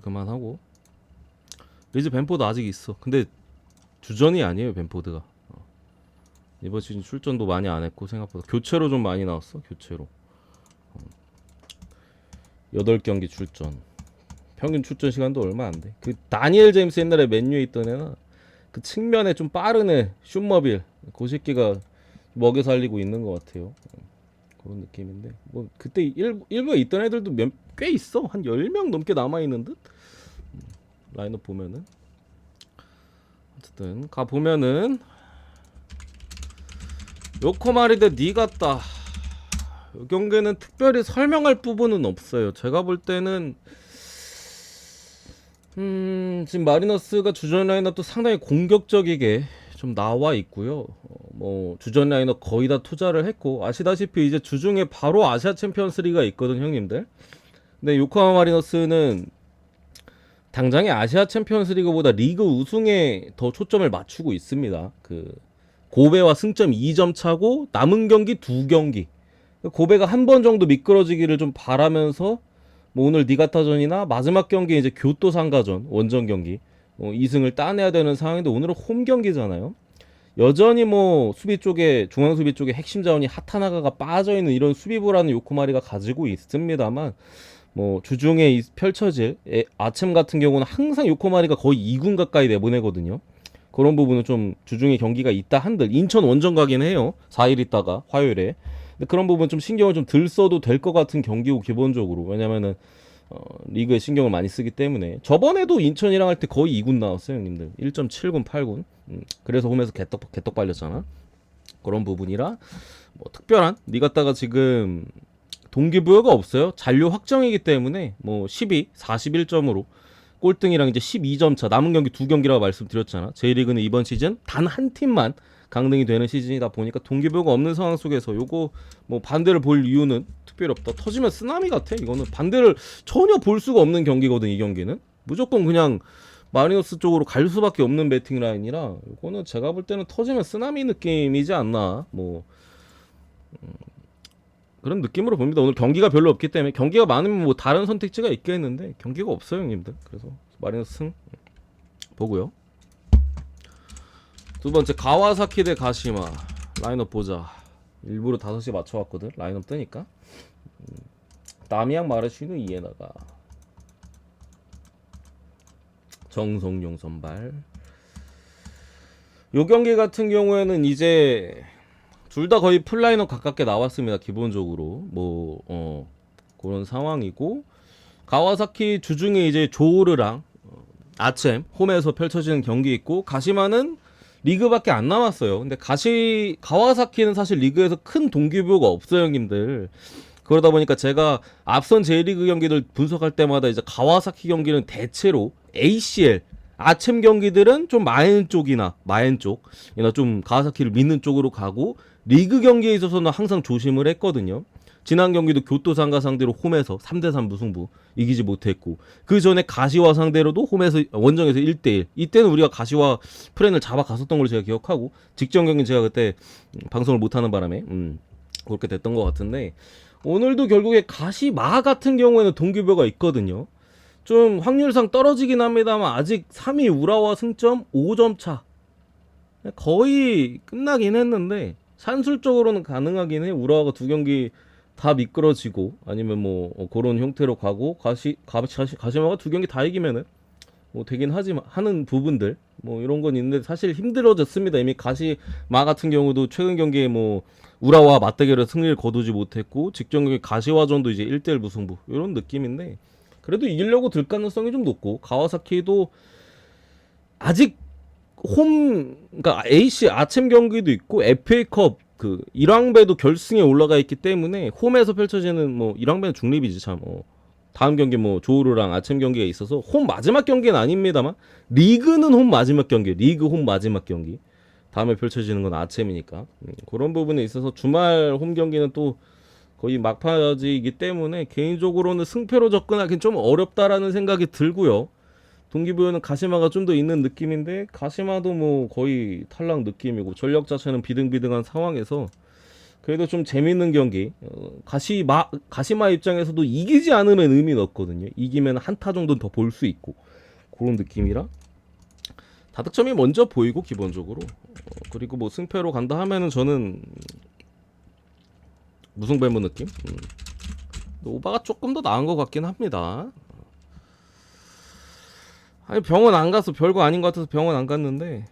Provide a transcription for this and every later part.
그만하고. 리즈 벤포드 아직 있어. 근데 주전이 아니에요 벤포드가. 이번 시즌 출전도 많이 안 했고 생각보다 교체로 좀 많이 나왔어. 교체로 8경기 출전. 평균 출전 시간도 얼마 안 돼. 그 다니엘 제임스 옛날에 맨유에 있던 애나 그 측면에 좀 빠른 애 슈머빌 그 새끼가 먹여 살리고 있는 것 같아요. 그런 느낌인데 뭐 그때 일부에 있던 애들도 꽤 있어. 한 10명 넘게 남아있는 듯? 라인업 보면은 어쨌든 가보면은 요코마리 대 니가타 이 경기는 특별히 설명할 부분은 없어요. 제가 볼 때는 지금 마리너스가 주전 라인업도 상당히 공격적이게 좀 나와 있고요. 뭐 주전 라인업 거의 다 투자를 했고 아시다시피 이제 주중에 바로 아시아 챔피언스리가 있거든 형님들. 근데 요코하마 마리너스는 당장의 아시아 챔피언스리그보다 리그 우승에 더 초점을 맞추고 있습니다. 그 고베와 승점 2점 차고 남은 경기 2경기. 고베가 한 번 정도 미끄러지기를 좀 바라면서 뭐 오늘 니가타전이나 마지막 경기 이제 교토 상가전 원정 경기 2승을 따내야 되는 상황인데 오늘은 홈 경기잖아요. 여전히 뭐 수비 쪽에 중앙 수비 쪽에 핵심 자원이 하타나가가 빠져 있는 이런 수비부라는 요코마리가 가지고 있습니다만 뭐 주중에 펼쳐질 아침 같은 경우는 항상 요코마리가 거의 2군 가까이 내보내거든요. 그런 부분은 좀 주중에 경기가 있다 한들 인천 원정 가긴 해요. 4일 있다가 화요일에. 근데 그런 부분 좀 신경을 좀 덜 써도 될 것 같은 경기고 기본적으로. 왜냐면은 리그에 신경을 많이 쓰기 때문에 저번에도 인천이랑 할 때 거의 2군 나왔어요 형님들. 1.7군 8군. 그래서 홈에서 개떡 발렸잖아. 그런 부분이라 뭐 특별한 니가타가 지금 동기부여가 없어요. 잔류 확정이기 때문에 뭐 12, 41점으로 꼴등이랑 이제 12점 차. 남은 경기 2경기라고 말씀드렸잖아. J리그는 이번 시즌 단 한 팀만 강등이 되는 시즌이다 보니까 동기부여가 없는 상황 속에서 요거 뭐 반대를 볼 이유는 특별히 없다. 터지면 쓰나미 같아. 이거는 반대를 전혀 볼 수가 없는 경기거든. 이 경기는 무조건 그냥 마리노스 쪽으로 갈 수밖에 없는 배팅 라인이라 이거는 제가 볼 때는 터지면 쓰나미 느낌이지 않나 뭐 그런 느낌으로 봅니다. 오늘 경기가 별로 없기 때문에. 경기가 많으면 뭐 다른 선택지가 있겠는데 경기가 없어요 형님들. 그래서 마리노스 승 보고요. 두 번째 가와사키 대 가시마 라인업 보자. 일부러 5시 맞춰왔거든. 라인업 뜨니까. 나미양 마르시누 이에다가 정성용 선발. 요 경기 같은 경우에는 이제 둘 다 거의 풀라인업 가깝게 나왔습니다. 기본적으로 뭐 그런 상황이고 가와사키 주중에 이제 조르랑 아챔 홈에서 펼쳐지는 경기 있고 가시마는 리그밖에 안 남았어요. 근데 가와사키는 사실 리그에서 큰 동기부여가 없어요 형님들. 그러다 보니까 제가 앞선 J리그 경기들 분석할 때마다 이제 가와사키 경기는 대체로 ACL 아침 경기들은 좀 마엔 쪽이나 좀 가와사키를 믿는 쪽으로 가고 리그 경기에 있어서는 항상 조심을 했거든요. 지난 경기도 교토상가 상대로 홈에서 3대3 무승부 이기지 못했고 그 전에 가시와 상대로도 홈에서 원정에서 1대1 이때는 우리가 가시와 프렌을 잡아갔었던 걸 제가 기억하고 직전 경기는 제가 그때 방송을 못하는 바람에 그렇게 됐던 것 같은데 오늘도 결국에 가시마 같은 경우에는 동기부여가 있거든요. 좀 확률상 떨어지긴 합니다만 아직 3위 우라와 승점 5점 차 거의 끝나긴 했는데 산술적으로는 가능하긴 해. 우라와가 2경기 다 미끄러지고 아니면 뭐 그런 형태로 가고 가시마가 2경기 다 이기면은 뭐 되긴 하지만 하는 부분들 뭐 이런 건 있는데 사실 힘들어졌습니다. 이미 가시마 같은 경우도 최근 경기에 뭐 우라와 맞대결에 승리를 거두지 못했고 직전 경기 가시와전도 이제 1대1 무승부 이런 느낌인데 그래도 이기려고 들 가능성이 좀 높고 가와사키도 아직 그러니까 AC 아침 경기도 있고 FA컵 그 1왕배도 결승에 올라가 있기 때문에 홈에서 펼쳐지는 뭐 1왕배는 중립이지 참. 다음 경기 뭐 조우르랑 아침 경기가 있어서 홈 마지막 경기는 아닙니다만 리그는 홈 마지막 경기, 리그 홈 마지막 경기. 다음에 펼쳐지는 건 아침이니까 그런 부분에 있어서 주말 홈 경기는 또 거의 막판이기 때문에 개인적으로는 승패로 접근하기는 좀 어렵다라는 생각이 들고요. 동기부여는 가시마가 좀 더 있는 느낌인데 가시마도 뭐 거의 탈락 느낌이고 전력 자체는 비등비등한 상황에서 그래도 좀 재밌는 경기. 가시마 입장에서도 이기지 않으면 의미는 없거든요. 이기면 한타 정도는 더 볼 수 있고 그런 느낌이라 다득점이 먼저 보이고 기본적으로 그리고 뭐 승패로 간다 하면은 저는 무승배무 느낌. 오바가 조금 더 나은 것 같긴 합니다. 아니 병원 안 가서 별거 아닌 것 같아서 병원 안 갔는데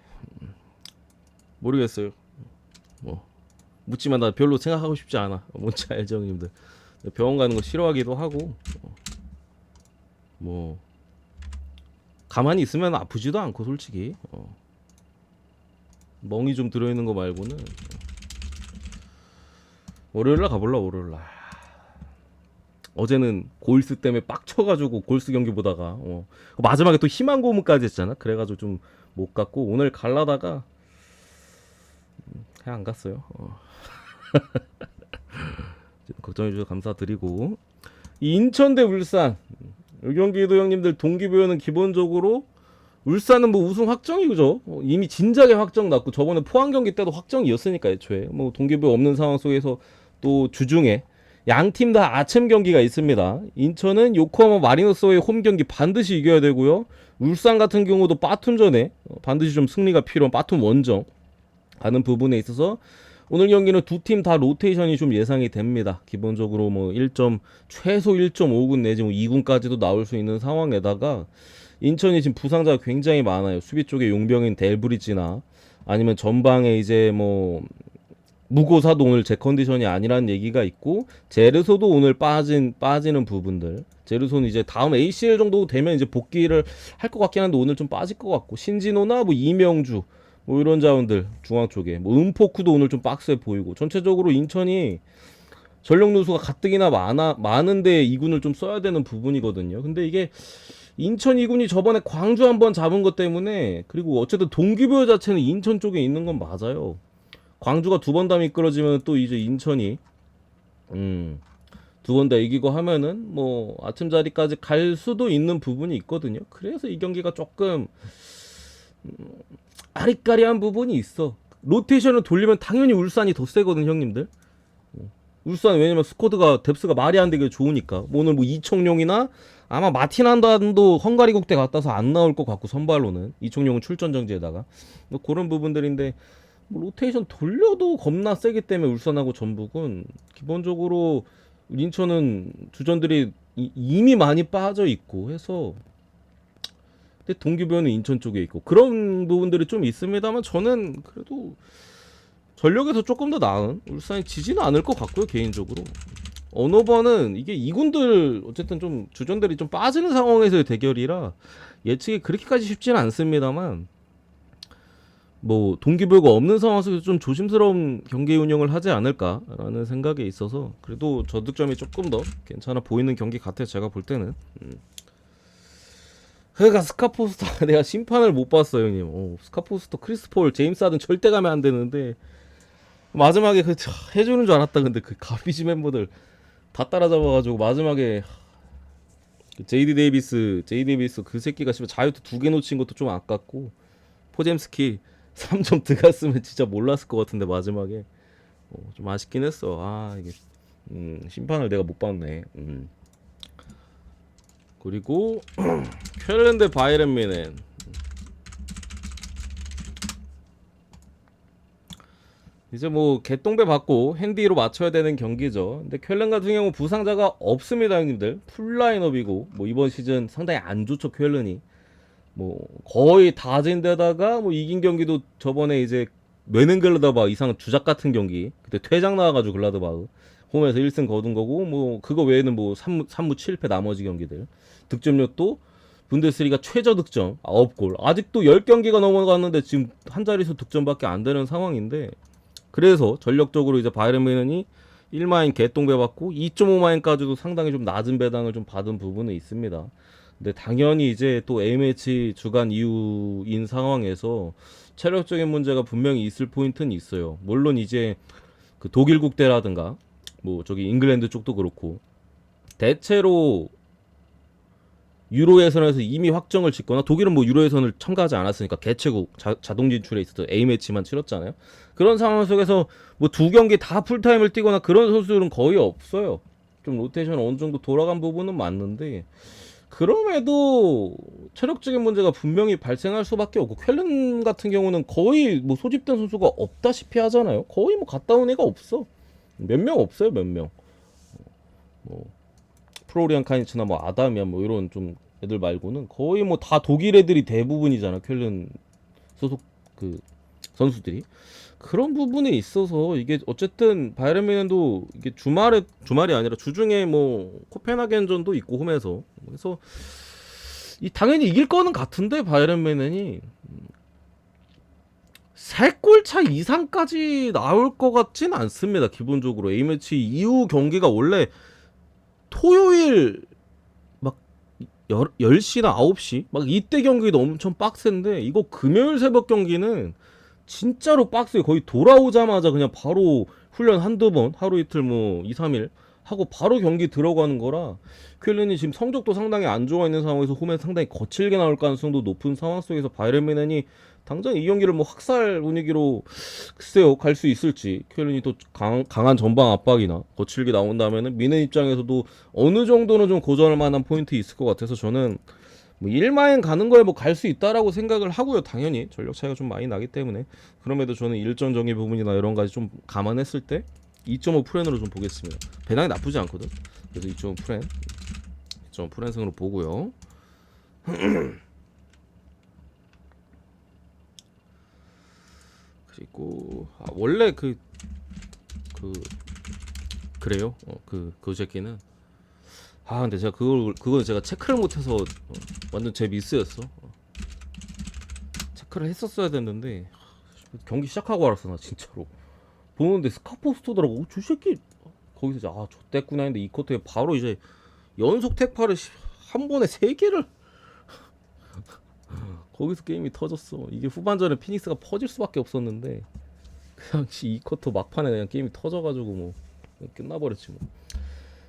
모르겠어요. 뭐 묻지만 나 별로 생각하고 싶지 않아. 뭔지 알죠, 형님들. 병원 가는 거 싫어하기도 하고 뭐 가만히 있으면 아프지도 않고 솔직히 멍이 좀 들어있는 거 말고는 월요일날 가볼라. 월요일날 어제는 골스 때문에 빡쳐가지고 골스 경기 보다가 마지막에 또 희망 고문까지 했잖아. 그래가지고 좀 못 갔고 오늘 갈라다가 그냥 안 갔어요. 걱정해주셔서 감사드리고 이 인천 대 울산 이 경기도 형님들 동기부여는 기본적으로 울산은 뭐 우승 확정이 그죠? 이미 진작에 확정 났고 저번에 포항 경기 때도 확정이었으니까 애초에 뭐 동기부여 없는 상황 속에서 또 주중에 양 팀 다 아침 경기가 있습니다. 인천은 요코하마 마리노스와의 홈 경기 반드시 이겨야 되고요. 울산 같은 경우도 빠툼전에 반드시 좀 승리가 필요한 빠툼 원정 가는 부분에 있어서 오늘 경기는 두 팀 다 로테이션이 좀 예상이 됩니다. 기본적으로 뭐 1점 최소 1.5군 내지 뭐 2군까지도 나올 수 있는 상황에다가 인천이 지금 부상자가 굉장히 많아요. 수비 쪽에 용병인 델브리지나 아니면 전방에 이제 뭐 무고사도 오늘 제 컨디션이 아니라는 얘기가 있고 제르소도 오늘 빠지는 부분들. 제르소는 이제 다음 ACL 정도 되면 이제 복귀를 할 것 같긴 한데 오늘 좀 빠질 것 같고 신진호나 뭐 이명주 뭐 이런 자원들 중앙 쪽에 뭐 은포크도 오늘 좀 빡세 보이고 전체적으로 인천이 전력 누수가 가뜩이나 많은데 2군을 좀 써야 되는 부분이거든요. 근데 이게 인천 2군이 저번에 광주 한번 잡은 것 때문에 그리고 어쨌든 동기부여 자체는 인천 쪽에 있는 건 맞아요. 광주가 두 번 다 미끄러지면 또 이제 인천이 두 번 다 이기고 하면은 뭐 아침 자리까지 갈 수도 있는 부분이 있거든요. 그래서 이 경기가 조금 아리까리한 부분이 있어. 로테이션을 돌리면 당연히 울산이 더 세거든 형님들. 울산 왜냐면 스쿼드가 뎁스가 말이 안 되게 좋으니까. 뭐 오늘 뭐 이청용이나 아마 마틴한단도 헝가리 국대 갔다서 안 나올 것 같고 선발로는 이청용은 출전 정지에다가 뭐 그런 부분들인데 뭐 로테이션 돌려도 겁나 세기 때문에 울산하고 전북은 기본적으로 인천은 주전들이 이미 많이 빠져 있고 해서 근데 동기부여는 인천 쪽에 있고 그런 부분들이 좀 있습니다만 저는 그래도 전력에서 조금 더 나은 울산이 지지는 않을 것 같고요 개인적으로. 어느 번은 이게 2군들 어쨌든 좀 주전들이 좀 빠지는 상황에서의 대결이라 예측이 그렇게까지 쉽지는 않습니다만 뭐 동기부여가 없는 상황 속에서 좀 조심스러운 경기 운영을 하지 않을까라는 생각에 있어서 그래도 저득점이 조금 더 괜찮아 보이는 경기 같아요 제가 볼 때는. 그러니까 스카포스터 내가 심판을 못 봤어요 형님. 스카포스터 크리스폴 제임스 하든 절대 가면 안 되는데 마지막에 그 해주는 줄 알았다. 근데 그 가비지 멤버들 다 따라잡아가지고 마지막에 제이디 데이비스 그 새끼가 씨발 자유투 2개 놓친 것도 좀 아깝고 포젬스키 3점 들어갔으면 진짜 몰랐을 것 같은데 마지막에 좀 아쉽긴 했어. 아 이게 심판을 내가 못 봤네. 그리고 쾰른 대 바이에른 뮌헨 이제 뭐 개똥배 받고 핸디로 맞춰야 되는 경기죠. 근데 쾰른 같은 경우 부상자가 없습니다 형님들. 풀 라인업이고 뭐 이번 시즌 상당히 안 좋죠 쾰른이. 뭐 거의 다진 데다가 뭐 이긴 경기도 저번에 이제 메넨글라드바 이상 주작 같은 경기 그때 퇴장 나와가지고 글라드바흐 홈에서 1승 거둔 거고 뭐 그거 외에는 뭐 3무 7패 나머지 경기들 득점력도 분데스리가 최저 득점 9골 아직도 10경기가 넘어갔는데 지금 한 자릿수 득점밖에 안 되는 상황인데 그래서 전력적으로 이제 바이에른 뮌헨이 1마인 개똥배 받고 2.5마인까지도 상당히 좀 낮은 배당을 좀 받은 부분은 있습니다. 근데 당연히 이제 또 A매치 주간 이후인 상황에서 체력적인 문제가 분명히 있을 포인트는 있어요. 물론 이제 그 독일 국대라든가 뭐 저기 잉글랜드 쪽도 그렇고 대체로 유로 예선에서 이미 확정을 짓거나 독일은 뭐 유로 예선을 참가하지 않았으니까 개최국 자동 진출에 있어서 A 매치만 치렀잖아요. 그런 상황 속에서 뭐 두 경기 다 풀타임을 뛰거나 그런 선수들은 거의 없어요. 좀 로테이션 어느 정도 돌아간 부분은 맞는데 그럼에도 체력적인 문제가 분명히 발생할 수밖에 없고 쾰른 같은 경우는 거의 뭐 소집된 선수가 없다시피 하잖아요. 거의 뭐 갔다 온 애가 없어. 몇 명 없어요, 몇 명. 뭐 프로리안 카니츠나 뭐 아담이야 뭐 이런 좀 애들 말고는 거의 뭐 다 독일 애들이 대부분이잖아. 쾰른 소속 그 선수들이. 그런 부분에 있어서 이게 어쨌든 바이에른 뮌헨도 이게 주말이 아니라 주중에 뭐 코펜하겐전도 있고 홈에서 그래서 이 당연히 이길 거는 같은데 바이에른 뮌헨이 3골 차 이상까지 나올 것 같진 않습니다. 기본적으로 A매치 이후 경기가 원래 토요일 막 10시나 9시 막 이때 경기도 엄청 빡센데 이거 금요일 새벽 경기는 진짜로 빡세요. 거의 돌아오자마자 그냥 바로 훈련 한두 번 하루 이틀 뭐 2, 3일 하고 바로 경기 들어가는 거라 쾰른이 지금 성적도 상당히 안 좋아 있는 상황에서 홈에 상당히 거칠게 나올 가능성도 높은 상황 속에서 바이에른 뮌헨이 당장 이 경기를 뭐 학살 분위기로 글쎄요 갈 수 있을지 쾰른이 또 강한 전방 압박이나 거칠게 나온다면은 뮌헨 입장에서도 어느 정도는 좀 고전할 만한 포인트 있을 것 같아서 저는 뭐 1마행 가는 거에 뭐 갈 수 있다라고 생각을 하고요. 당연히 전력 차이가 좀 많이 나기 때문에 그럼에도 저는 일전 정의 부분이나 이런 가지 좀 감안했을 때 2.5 프렌으로 좀 보겠습니다. 배당이 나쁘지 않거든. 그래서 2.5 프렌 2.5 프렌승으로 보고요. 그리고 원래 그래요. 그 새끼는 근데 제가 그걸 제가 체크를 못해서 완전 제 미스였어. 체크를 했었어야 됐는데 경기 시작하고 알았어 나 진짜로. 보는데 스카포스터더라고. 저 새끼 거기서 좆됐구나 했는데 이 쿼터에 바로 이제 연속 택파를 한 번에 3개를 거기서 게임이 터졌어. 이게 후반전에 피닉스가 퍼질 수밖에 없었는데 그냥 이 쿼터 막판에 그냥 게임이 터져가지고 뭐 끝나버렸지 뭐.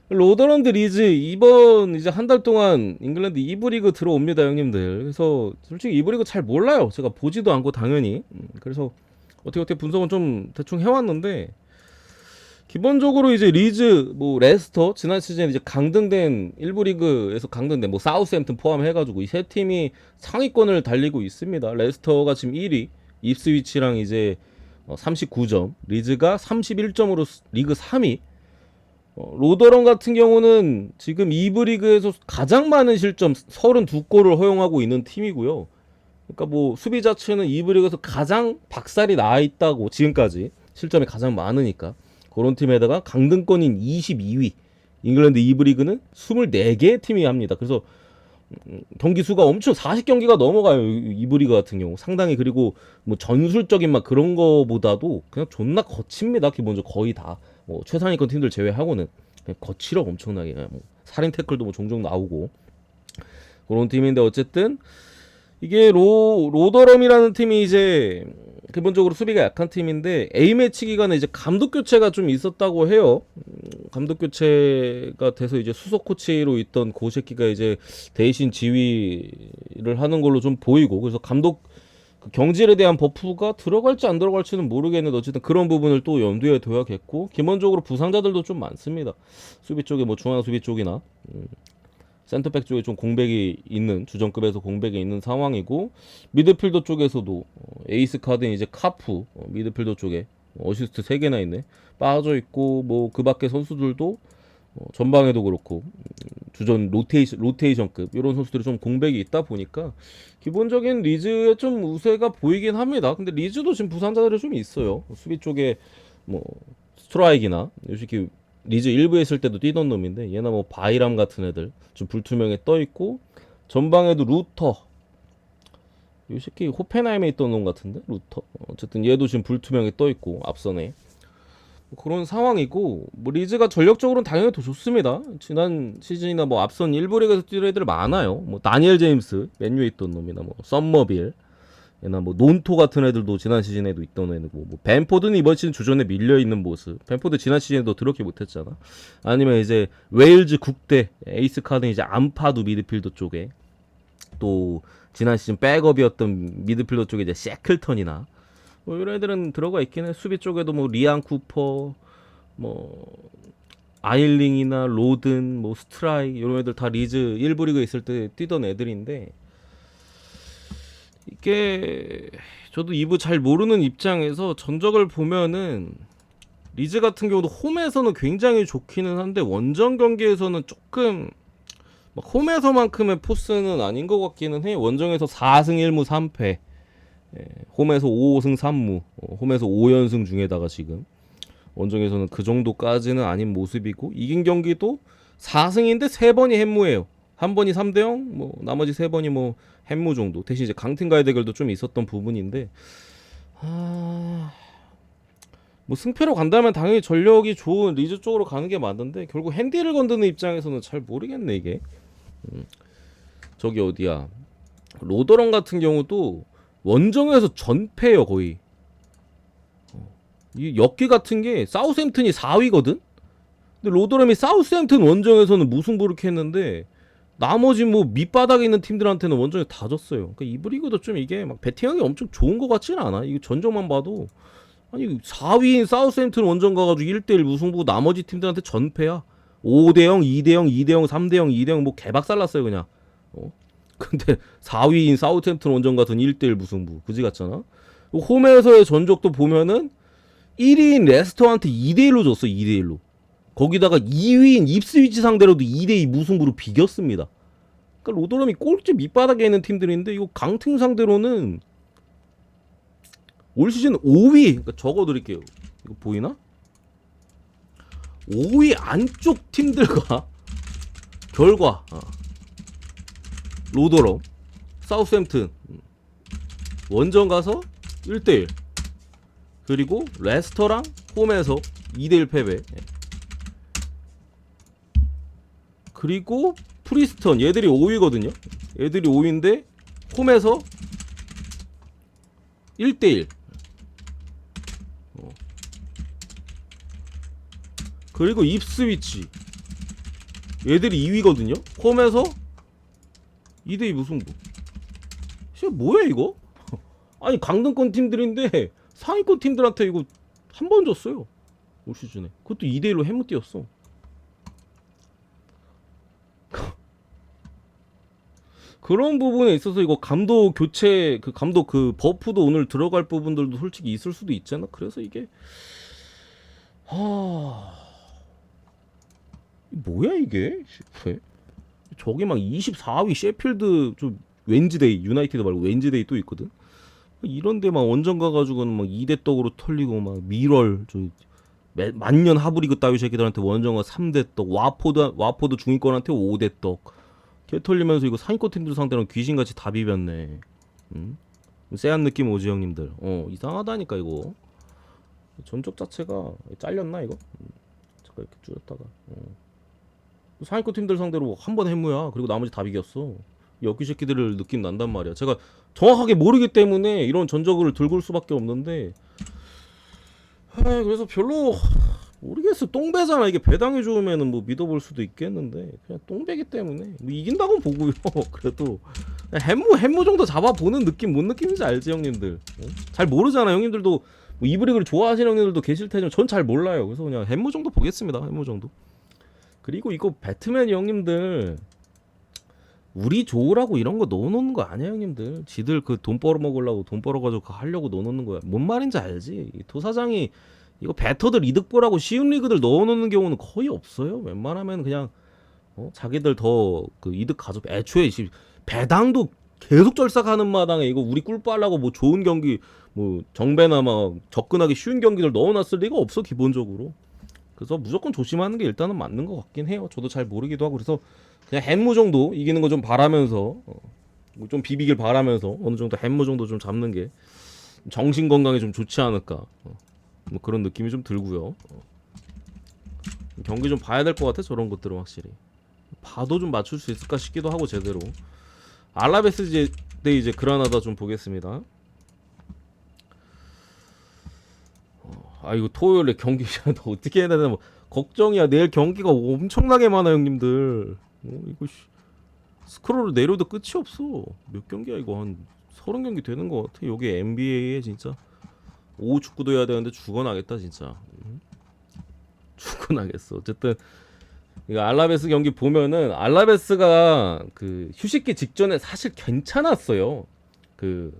로더런드 리즈 이번 이제 한 달 동안 잉글랜드 2부 리그 들어옵니다 형님들. 그래서 솔직히 2부 리그 잘 몰라요. 제가 보지도 않고 당연히. 그래서 어떻게 분석은 좀 대충 해왔는데 기본적으로 이제 리즈 뭐 레스터 지난 시즌 이제 강등된 1부 리그에서 강등된 뭐 사우스햄튼 포함해가지고 이 세 팀이 상위권을 달리고 있습니다. 레스터가 지금 1위, 입스위치랑 이제 39점, 리즈가 31점으로 리그 3위. 로더런 같은 경우는 지금 2부 리그에서 가장 많은 실점 32골을 허용하고 있는 팀이고요. 그러니까 뭐 수비 자체는 2부 리그에서 가장 박살이 나 있다고 지금까지 실점이 가장 많으니까 그런 팀에다가 강등권인 22위 잉글랜드 2부 리그는 24개의 팀이 합니다. 그래서 경기 수가 엄청 40경기가 넘어가요. 2부 리그 같은 경우 상당히. 그리고 뭐 전술적인 막 그런 거보다도 그냥 존나 거칩니다. 기본적으로 거의 다 뭐 최상위권 팀들 제외하고는 그냥 거칠어 엄청나게. 뭐 살인 태클도 뭐 종종 나오고 그런 팀인데 어쨌든 이게 로더럼이라는 팀이 이제 기본적으로 수비가 약한 팀인데 A매치 기간에 이제 감독 교체가 좀 있었다고 해요. 감독 교체가 돼서 이제 수석 코치로 있던 고 새끼가 이제 대신 지휘를 하는 걸로 좀 보이고 그래서 감독 경질에 대한 버프가 들어갈지 안 들어갈지는 모르겠는데 어쨌든 그런 부분을 또 염두에 둬야겠고 기본적으로 부상자들도 좀 많습니다. 수비 쪽에 뭐 중앙 수비 쪽이나 센터백 쪽에 좀 공백이 있는 주전급에서 공백이 있는 상황이고 미드필더 쪽에서도 에이스 카드인 이제 카프 미드필더 쪽에 어시스트 3개나 있네 빠져 있고 뭐 그 밖에 선수들도 전방에도 그렇고 주전 로테이션급 이런 선수들이 좀 공백이 있다 보니까 기본적인 리즈에 좀 우세가 보이긴 합니다. 근데 리즈도 지금 부상자들이 좀 있어요. 수비 쪽에 뭐 스트라이크나 솔직히 리즈 1부에 있을 때도 뛰던 놈인데 얘나 뭐 바이람 같은 애들 좀 불투명에 떠 있고 전방에도 루터 이 새끼 호펜하임에 있던 놈 같은데 루터 어쨌든 얘도 지금 불투명에 떠 있고 앞선에 그런 상황이고 뭐 리즈가 전력적으로는 당연히 더 좋습니다. 지난 시즌이나 뭐 앞선 1부 리그에서 뛰는 애들 많아요. 뭐 다니엘 제임스 맨유에 있던 놈이나 뭐 썸머빌 나 뭐 논토 같은 애들도 지난 시즌에도 있던 애고, 뭐 벤포드는 이번 시즌 주전에 밀려 있는 모습. 벤포드 지난 시즌에도 드럽게 못했잖아. 아니면 이제 웨일즈 국대 에이스 카드는 이제 암파두 미드필더 쪽에, 또 지난 시즌 백업이었던 미드필더 쪽에 이제 셰클턴이나 뭐 이런 애들은 들어가 있긴 해. 수비 쪽에도 뭐 리안 쿠퍼, 뭐 아일링이나 로든, 뭐 스트라이 이런 애들 다 리즈 1부 리그 있을 때 뛰던 애들인데, 이게 저도 2부 잘 모르는 입장에서 전적을 보면은 리즈 같은 경우도 홈에서는 굉장히 좋기는 한데 원정 경기에서는 조금 막 홈에서만큼의 포스는 아닌 것 같기는 해. 원정에서 4승 1무 3패, 홈에서 5승 3무, 홈에서 5연승 중에다가 지금 원정에서는 그 정도까지는 아닌 모습이고, 이긴 경기도 4승인데 3번이 햄무예요. 한 번이 3대0, 뭐 나머지 3번이 뭐 햄무 정도. 대신 이제 강팀과의 대결도 좀 있었던 부분인데, 뭐 승패로 간다면 당연히 전력이 좋은 리즈 쪽으로 가는 게 맞는데, 결국 핸디를 건드는 입장에서는 잘 모르겠네 이게. 저기 어디야, 로더런 같은 경우도 원정에서 전패요 거의. 이 엽기 같은 게 사우스햄튼이 4위거든. 근데 로더럼이 사우스햄튼 원정에서는 무승부를 했는데 나머지 뭐 밑바닥에 있는 팀들한테는 원정에 다 졌어요. 그러니까 이 브리그도 좀 이게 막 배팅하기 엄청 좋은 것 같지는 않아. 이거 전적만 봐도, 아니 4위인 사우스햄튼 원정 가가지고 1대1 무승부, 나머지 팀들한테 전패야. 5대0, 2대0, 2대0, 3대0, 2대0 뭐 개박살 났어요 그냥. 근데 4위인 사우스햄튼 원정 가서는 1대1 무승부, 그지 같잖아. 홈에서의 전적도 보면은 1위인 레스터한테 2대1로 졌어. 2대1로. 거기다가 2위인 입스위치 상대로도 2대2 무승부로 비겼습니다. 그러니까 로더럼이 꼴찌 밑바닥에 있는 팀들인데, 이거 강팀 상대로는 올 시즌 5위, 그러니까 적어드릴게요. 이거 보이나? 5위 안쪽 팀들과 결과, 로더럼, 사우스햄튼 원정 가서 1대1, 그리고 레스터랑 홈에서 2대1 패배, 그리고 프리스턴 얘들이 5위거든요. 얘들이 5위인데 홈에서 1대1, 그리고 입스위치 얘들이 2위거든요. 홈에서 2대2 무승부. 진짜 뭐야 이거? 아니 강등권 팀들인데 상위권 팀들한테 이거 한 번 졌어요 올 시즌에. 그것도 2대1로 해무 뛰었어. 그런 부분에 있어서 이거 감독 교체, 그 감독 그 버프도 오늘 들어갈 부분들도 솔직히 있을 수도 있잖아. 그래서 이게 뭐야 이게? 왜? 저기 막 24위 셰필드, 좀 웬즈데이, 유나이티드 말고 웬즈데이 또 있거든. 이런데 막 원정 가가지고는 막 2대 떡으로 털리고, 막 미럴, 저 만년 하브리그 따위 새끼들한테 원정가 3대 떡, 와포드 중위권한테 5대 떡. 개 털리면서 이거 상위권 팀들 상대로 귀신같이 다 비볐네. 쎄한 느낌 오지 형님들. 이상하다니까 이거. 전적 자체가 잘렸나 이거? 잠깐 이렇게 줄였다가. 상위권 팀들 상대로 한 번 해무야. 그리고 나머지 다 비겼어. 엽기 새끼들을 느낌 난단 말이야. 제가 정확하게 모르기 때문에 이런 전적을 들고 올 수밖에 없는데, 그래서 별로 모르겠어. 똥배잖아. 이게 배당이 좋으면은 뭐 믿어볼 수도 있겠는데, 그냥 똥배기 때문에 뭐 이긴다고 보고요. 그래도 햄무 정도 잡아보는 느낌, 뭔 느낌인지 알지 형님들? 잘 모르잖아 형님들도. 뭐 이브리그를 좋아하시는 형님들도 계실 테지만 전 잘 몰라요. 그래서 그냥 햄무 정도 보겠습니다. 햄무 정도. 그리고 이거 배트맨 형님들 우리 좋으라고 이런 거 넣어놓는 거 아니야 형님들. 지들 그 돈 벌어먹으려고, 돈 벌어가지고 하려고 넣어놓는 거야. 뭔 말인지 알지? 도사장이 이거 배터들 이득 보라고 쉬운 리그들 넣어놓는 경우는 거의 없어요. 웬만하면 그냥 자기들 더 그 이득 가져. 애초에 배당도 계속 절삭하는 마당에 이거 우리 꿀 빨라고 뭐 좋은 경기, 뭐 정배나 막 접근하기 쉬운 경기들 넣어놨을 리가 없어 기본적으로. 그래서 무조건 조심하는 게 일단은 맞는 것 같긴 해요. 저도 잘 모르기도 하고. 그래서 그냥 햄무 정도 이기는 거 좀 바라면서, 좀 비비길 바라면서 어느 정도 햄무 정도 좀 잡는 게 정신 건강에 좀 좋지 않을까, 뭐 그런 느낌이 좀 들고요. 경기 좀 봐야 될 것 같아. 저런 것들은 확실히 봐도 좀 맞출 수 있을까 싶기도 하고. 제대로 알라베스 대 이제 그라나다 좀 보겠습니다. 이거 토요일에 경기 어떻게 해야 되나 뭐 걱정이야. 내일 경기가 엄청나게 많아 형님들. 이거 스크롤을 내려도 끝이 없어. 몇 경기야 이거 한 30경기 되는 것 같아. 여기 NBA에 진짜 오후 축구도 해야 되는데 죽어나겠다 진짜. 죽어나겠어. 어쨌든 이거 알라베스 경기 보면은 알라베스가 그 휴식기 직전에 사실 괜찮았어요. 그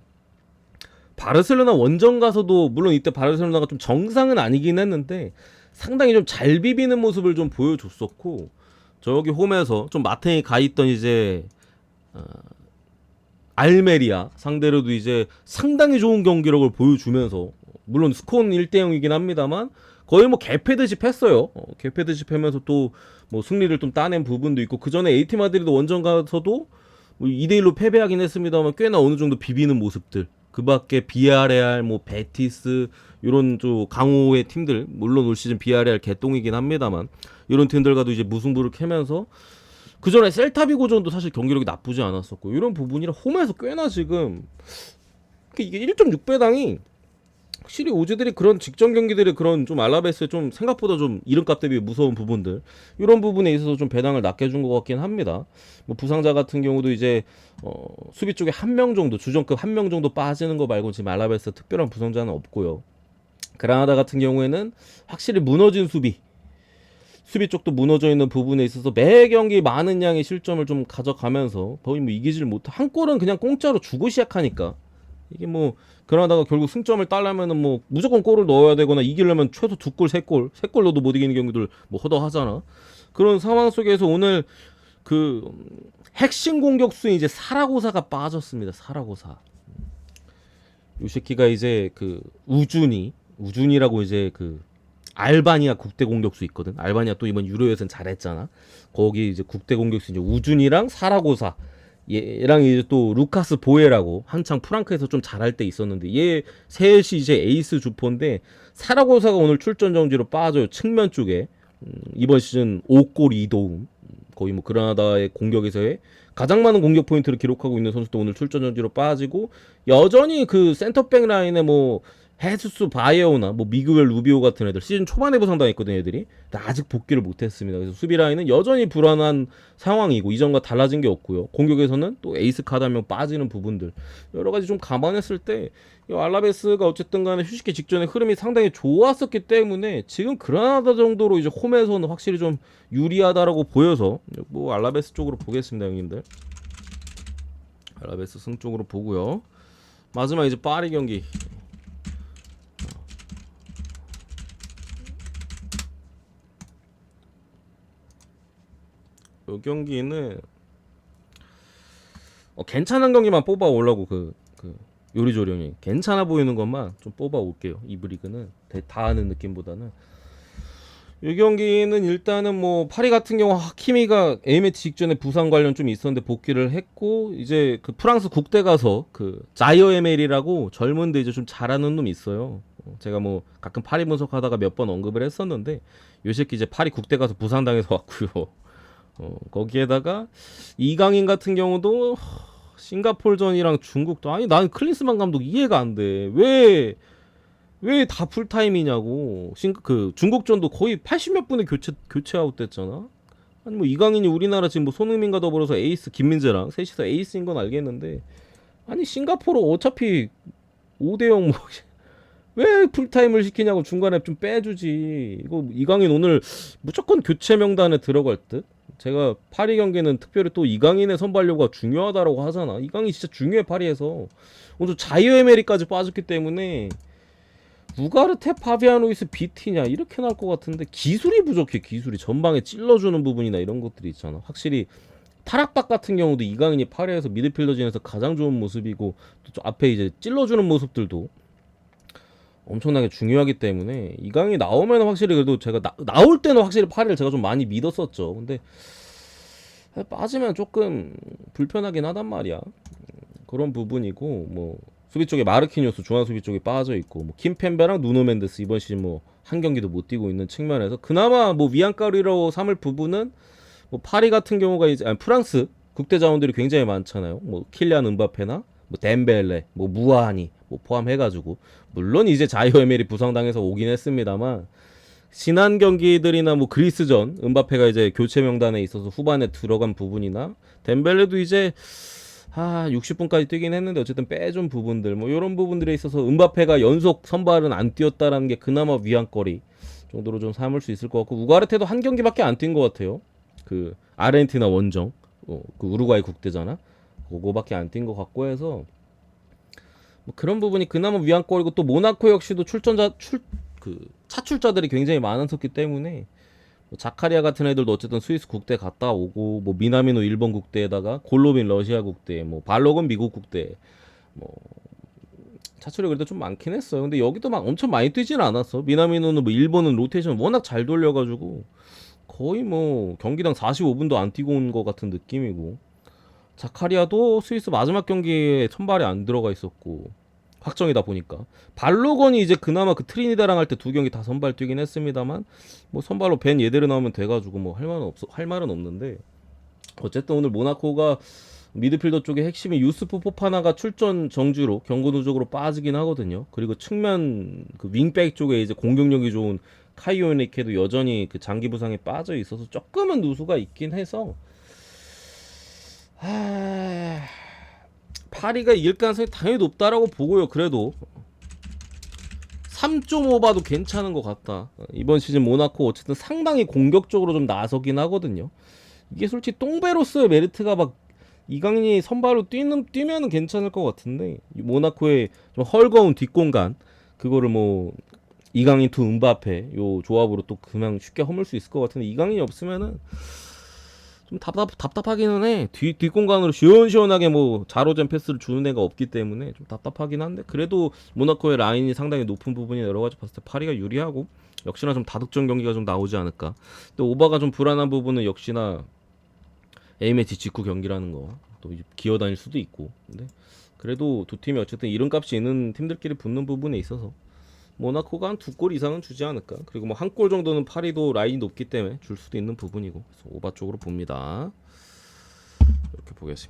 바르셀로나 원정 가서도 물론 이때 바르셀로나가 좀 정상은 아니긴 했는데 상당히 좀 잘 비비는 모습을 좀 보여줬었고 저기 홈에서 좀 마탱이 가 있던 이제 알메리아 상대로도 이제 상당히 좋은 경기력을 보여주면서 물론 스코어는 1대0이긴 합니다만 거의 뭐 개패듯이 팼어요. 개패듯이 패면서 또 뭐 승리를 좀 따낸 부분도 있고 그 전에 AT 마드리드 원정 가서도 뭐 2대1로 패배하긴 했습니다만 꽤나 어느 정도 비비는 모습들. 그 밖에 비아레알, 뭐 베티스 이런 좀 강호의 팀들 물론 올 시즌 비아레알 개똥이긴 합니다만 이런 팀들과도 이제 무승부를 캐면서 그 전에 셀타비고전도 사실 경기력이 나쁘지 않았었고 이런 부분이라 홈에서 꽤나 지금 이게 1.6배당이 확실히 오즈들이 그런 직전 경기들의 그런 좀 알라베스의 좀 생각보다 좀 이름값 대비 무서운 부분들 이런 부분에 있어서 좀 배당을 낮게 준 것 같긴 합니다. 뭐 부상자 같은 경우도 이제 수비 쪽에 한 명 정도 주전급 한 명 정도 빠지는 거 말고 지금 알라베스 특별한 부상자는 없고요. 그라나다 같은 경우에는 확실히 무너진 수비 쪽도 무너져 있는 부분에 있어서 매 경기 많은 양의 실점을 좀 가져가면서 거의 뭐 이기질 못해 한 골은 그냥 공짜로 주고 시작하니까 이게 뭐 그러다가 결국 승점을 따려면은 뭐 무조건 골을 넣어야 되거나 이기려면 최소 2골, 3골 넣어도 못 이기는 경기들 뭐 허다하잖아. 그런 상황 속에서 오늘 그 핵심 공격수인 이제 사라고사가 빠졌습니다. 사라고사. 요 새끼가 이제 그 우준이라고 이제 그 알바니아 국대 공격수 있거든. 알바니아 또 이번 유로에서는 잘했잖아. 거기 이제 국대 공격수 이제 우준이랑 사라고사 얘랑 이제 또 루카스 보에라고 한창 프랑크에서 좀 잘할 때 있었는데 얘 셋이 이제 에이스 주포인데 사라고사가 오늘 출전 정지로 빠져요. 측면 쪽에 이번 시즌 5골 2도움 거의 뭐 그라나다의 공격에서의 가장 많은 공격 포인트를 기록하고 있는 선수도 오늘 출전 정지로 빠지고 여전히 그 센터백 라인에 뭐 헤수스 바이오나 뭐 미구엘 루비오 같은 애들 시즌 초반에 부상당했거든 애들이 아직 복귀를 못했습니다. 그래서 수비 라인은 여전히 불안한 상황이고 이전과 달라진 게 없고요. 공격에서는 또 에이스 카드 한 명 빠지는 부분들 여러 가지 좀 감안했을 때 알라베스가 어쨌든 간에 휴식기 직전에 흐름이 상당히 좋았었기 때문에 지금 그라나다 정도로 이제 홈에서는 확실히 좀 유리하다라고 보여서 뭐 알라베스 쪽으로 보겠습니다, 형님들. 알라베스 승 쪽으로 보고요. 마지막 이제 파리 경기. 이 경기는 괜찮은 경기만 뽑아 오려고 그 요리조령이 괜찮아 보이는 것만 좀 뽑아 올게요. 이 브리그는 다 하는 느낌보다는 이 경기는 일단은 뭐 파리 같은 경우 하키미가 A매치 직전에 부상 관련 좀 있었는데 복귀를 했고 이제 그 프랑스 국대 가서 그 자이어 에멜이라고 젊은데 이제 좀 잘하는 놈이 있어요. 제가 뭐 가끔 파리 분석하다가 몇 번 언급을 했었는데 요 새끼 이제 파리 국대 가서 부상당해서 왔고요. 거기에다가 이강인 같은 경우도 싱가포르전이랑 중국도 아니 난 클린스만 감독 이해가 안 돼. 왜 다 풀타임이냐고. 그 중국전도 거의 80몇 분에 교체 아웃됐잖아. 아니 뭐 이강인이 우리나라 지금 뭐 손흥민과 더불어서 에이스 김민재랑 셋이서 에이스인 건 알겠는데 아니 싱가포르 어차피 5대0 뭐 왜 풀타임을 시키냐고 중간에 좀 빼주지. 이거 이강인 오늘 무조건 교체 명단에 들어갈 듯. 제가 파리 경기는 특별히 또 이강인의 선발료가 중요하다라고 하잖아. 이강인 진짜 중요해 파리에서. 오늘 자이어 에메리까지 빠졌기 때문에 우가르테 파비아노이스 비티냐 이렇게 나올 것 같은데 기술이 부족해. 기술이 전방에 찔러주는 부분이나 이런 것들이 있잖아. 확실히 타락박 같은 경우도 이강인이 파리에서 미드필더진에서 가장 좋은 모습이고 또 앞에 이제 찔러주는 모습들도 엄청나게 중요하기 때문에 이강인이 나오면 확실히 그래도 제가 나올 때는 확실히 파리를 제가 좀 많이 믿었었죠. 근데 빠지면 조금 불편하긴 하단 말이야. 그런 부분이고 뭐 수비 쪽에 마르키뉴스 중앙 수비 쪽에 빠져 있고 뭐 킴펜베랑 누노 멘데스 이번 시즌 뭐 한 경기도 못 뛰고 있는 측면에서 그나마 뭐 위안거리로 삼을 부분은 뭐 파리 같은 경우가 이제 프랑스 국대 자원들이 굉장히 많잖아요. 뭐 킬리안 은바페나 뭐 덴벨레, 뭐 무아니 뭐 포함해가지고 물론 이제 자이오 에메리 부상당해서 오긴 했습니다만 지난 경기들이나 뭐 그리스전 은바페가 이제 교체 명단에 있어서 후반에 들어간 부분이나 덴벨레도 이제 60분까지 뛰긴 했는데 어쨌든 빼준 부분들 뭐 이런 부분들에 있어서 은바페가 연속 선발은 안 뛰었다라는 게 그나마 위안거리 정도로 좀 삼을 수 있을 것 같고 우가르테도 한 경기밖에 안 뛴 것 같아요. 그 아르헨티나 원정 그 우루과이 국대잖아. 그거밖에 안 뛴 것 같고 해서 뭐 그런 부분이 그나마 위안거리고 또 모나코 역시도 차출자들이 굉장히 많았었기 때문에 뭐 자카리아 같은 애들도 어쨌든 스위스 국대 갔다 오고 뭐 미나미노 일본 국대에다가 골로빈 러시아 국대 뭐 발로건 미국 국대 뭐 차출이 그래도 좀 많긴 했어요. 근데 여기도 막 엄청 많이 뛰지는 않았어. 미나미노는 뭐 일본은 로테이션 워낙 잘 돌려가지고 거의 뭐 경기당 45분도 안 뛰고 온 것 같은 느낌이고 자카리아도 스위스 마지막 경기에 선발에 안 들어가 있었고 확정이다 보니까 발로건이 이제 그나마 그 트리니다랑 할 때 두 경기 다 선발 뛰긴 했습니다만 뭐 선발로 벤 예데르 나오면 돼가지고 뭐 할 말은 없는데 어쨌든 오늘 모나코가 미드필더 쪽에 핵심이 유스프 포파나가 출전 정지로 경고 누적으로 빠지긴 하거든요. 그리고 측면 그 윙백 쪽에 이제 공격력이 좋은 카이오 에니케도 여전히 그 장기 부상에 빠져 있어서 조금은 누수가 있긴 해서 파리가 이길 가능성이 당연히 높다라고 보고요. 그래도 3.5봐도 괜찮은 것 같다. 이번 시즌 모나코 어쨌든 상당히 공격적으로 좀 나서긴 하거든요. 이게 솔직히 똥베로스의 메리트가 막 이강인이 선발로 뛰면은 괜찮을 것 같은데 모나코의 좀 헐거운 뒷공간 그거를 뭐 이강인 투 은바페 요 조합으로 또 그냥 쉽게 허물 수 있을 것 같은데 이강인이 없으면은 좀 답답하기는 해. 뒷공간으로 시원시원하게 뭐 자로젠 패스를 주는 애가 없기 때문에 좀 답답하긴 한데 그래도 모나코의 라인이 상당히 높은 부분이 여러 가지 봤을 때 파리가 유리하고 역시나 좀 다득점 경기가 좀 나오지 않을까. 근데 오바가 좀 불안한 부분은 역시나 A매치 직후 경기라는 거 또 기어다닐 수도 있고 근데 그래도 두 팀이 어쨌든 이름값이 있는 팀들끼리 붙는 부분에 있어서 모나코가 한 2골 이상은 주지 않을까. 그리고 뭐 한 골 정도는 파리도 라인이 높기 때문에 줄 수도 있는 부분이고 그래서 오바 쪽으로 봅니다. 이렇게 보겠습니다.